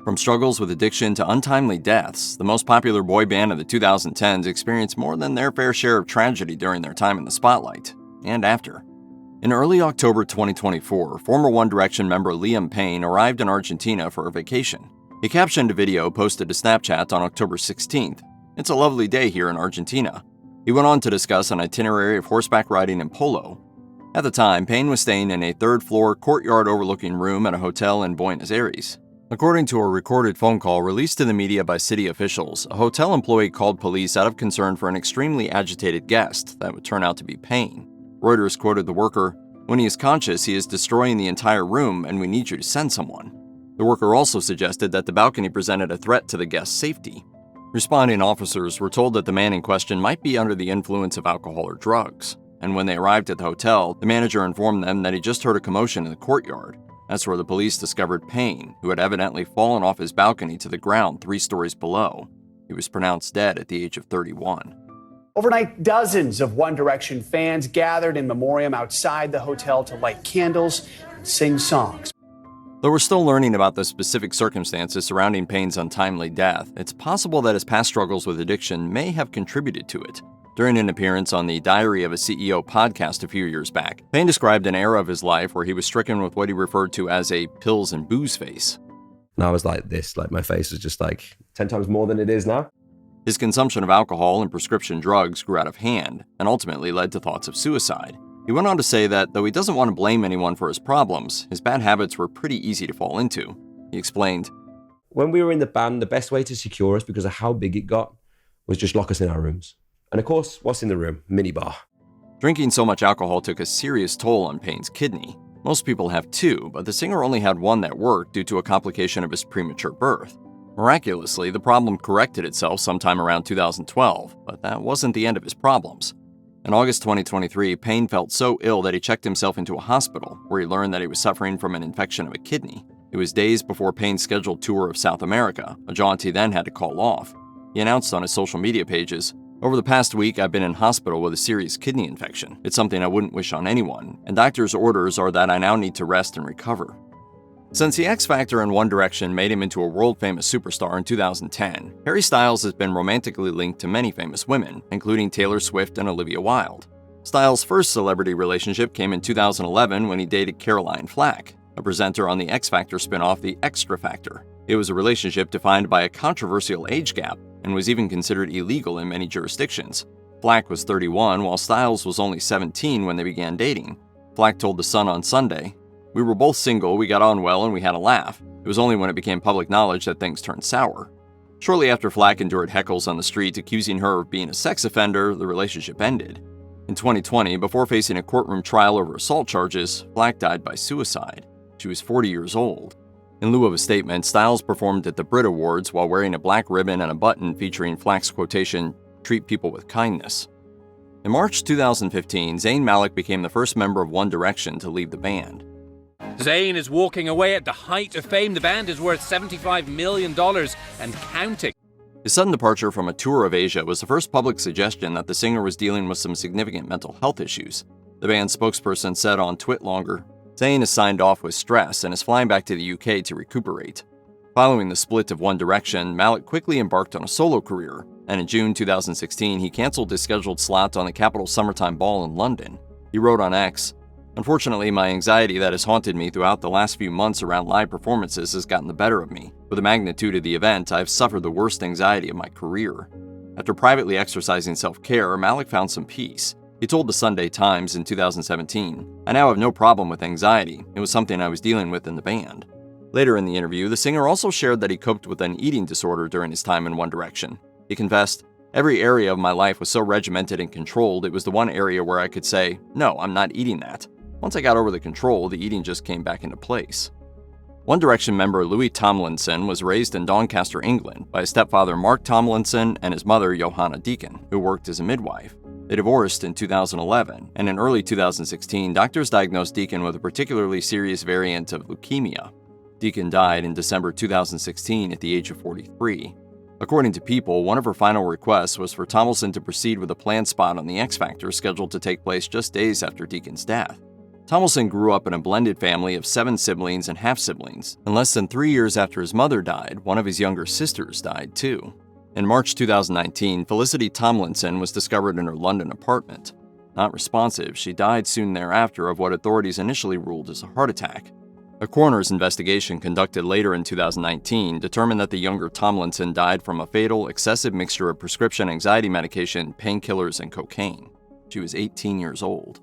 From struggles with addiction to untimely deaths, the most popular boy band of the 2010s experienced more than their fair share of tragedy during their time in the spotlight, and after. In early October 2024, former One Direction member Liam Payne arrived in Argentina for a vacation. He captioned a video posted to Snapchat on October 16th. "It's a lovely day here in Argentina." He went on to discuss an itinerary of horseback riding and polo. At the time, Payne was staying in a third-floor, courtyard overlooking room at a hotel in Buenos Aires. According to a recorded phone call released to the media by city officials, a hotel employee called police out of concern for an extremely agitated guest that would turn out to be Payne. Reuters quoted the worker, "When he is conscious, he is destroying the entire room and we need you to send someone." The worker also suggested that the balcony presented a threat to the guest's safety. Responding officers were told that the man in question might be under the influence of alcohol or drugs, and when they arrived at the hotel, the manager informed them that he just heard a commotion in the courtyard. That's where the police discovered Payne, who had evidently fallen off his balcony to the ground 3 stories below. He was pronounced dead at the age of 31. Overnight, dozens of One Direction fans gathered in memoriam outside the hotel to light candles and sing songs. Though we're still learning about the specific circumstances surrounding Payne's untimely death, it's possible that his past struggles with addiction may have contributed to it. During an appearance on the Diary of a CEO podcast a few years back, Payne described an era of his life where he was stricken with what he referred to as a pills and booze face. And I was like this, like my face was just like 10 times more than it is now. His consumption of alcohol and prescription drugs grew out of hand and ultimately led to thoughts of suicide. He went on to say that though he doesn't want to blame anyone for his problems, his bad habits were pretty easy to fall into. He explained, "When we were in the band, the best way to secure us because of how big it got was just lock us in our rooms. And of course, what's in the room? Minibar." Drinking so much alcohol took a serious toll on Payne's kidney. Most people have 2, but the singer only had 1 that worked due to a complication of his premature birth. Miraculously, the problem corrected itself sometime around 2012, but that wasn't the end of his problems. In August 2023, Payne felt so ill that he checked himself into a hospital, where he learned that he was suffering from an infection of a kidney. It was days before Payne's scheduled tour of South America, a jaunt he then had to call off. He announced on his social media pages, "Over the past week, I've been in hospital with a serious kidney infection. It's something I wouldn't wish on anyone, and doctors' orders are that I now need to rest and recover." Since the X Factor and One Direction made him into a world-famous superstar in 2010, Harry Styles has been romantically linked to many famous women, including Taylor Swift and Olivia Wilde. Styles' first celebrity relationship came in 2011 when he dated Caroline Flack, a presenter on the X Factor spin-off The Extra Factor. It was a relationship defined by a controversial age gap and was even considered illegal in many jurisdictions. Flack was 31 while Styles was only 17 when they began dating. Flack told The Sun on Sunday, "We were both single, we got on well, and we had a laugh. It was only when it became public knowledge that things turned sour." Shortly after Flack endured heckles on the street accusing her of being a sex offender, the relationship ended. In 2020, before facing a courtroom trial over assault charges, Flack died by suicide. She was 40 years old. In lieu of a statement, Styles performed at the Brit Awards while wearing a black ribbon and a button featuring Flack's quotation, "Treat people with kindness." In March 2015, Zayn Malik became the first member of One Direction to leave the band. Zayn is walking away at the height of fame. The band is worth $75 million and counting. His sudden departure from a tour of Asia was the first public suggestion that the singer was dealing with some significant mental health issues. The band's spokesperson said on Twitlonger, "Zayn is signed off with stress and is flying back to the UK to recuperate." Following the split of One Direction, Malik quickly embarked on a solo career, and in June 2016 he canceled his scheduled slot on the Capitol Summertime Ball in London. He wrote on X, "Unfortunately, my anxiety that has haunted me throughout the last few months around live performances has gotten the better of me. With the magnitude of the event, I have suffered the worst anxiety of my career." After privately exercising self-care, Malik found some peace. He told the Sunday Times in 2017, "I now have no problem with anxiety. It was something I was dealing with in the band." Later in the interview, the singer also shared that he coped with an eating disorder during his time in One Direction. He confessed, "Every area of my life was so regimented and controlled, it was the one area where I could say, 'No, I'm not eating that.' Once I got over the control, the eating just came back into place." One Direction member Louis Tomlinson was raised in Doncaster, England, by his stepfather Mark Tomlinson and his mother Johanna Deacon, who worked as a midwife. They divorced in 2011, and in early 2016, doctors diagnosed Deacon with a particularly serious variant of leukemia. Deacon died in December 2016 at the age of 43. According to People, one of her final requests was for Tomlinson to proceed with a planned spot on The X Factor scheduled to take place just days after Deacon's death. Tomlinson grew up in a blended family of 7 siblings and half-siblings, and less than 3 years after his mother died, one of his younger sisters died too. In March 2019, Felicity Tomlinson was discovered in her London apartment. Not responsive, she died soon thereafter of what authorities initially ruled as a heart attack. A coroner's investigation conducted later in 2019 determined that the younger Tomlinson died from a fatal, excessive mixture of prescription anxiety medication, painkillers, and cocaine. She was 18 years old.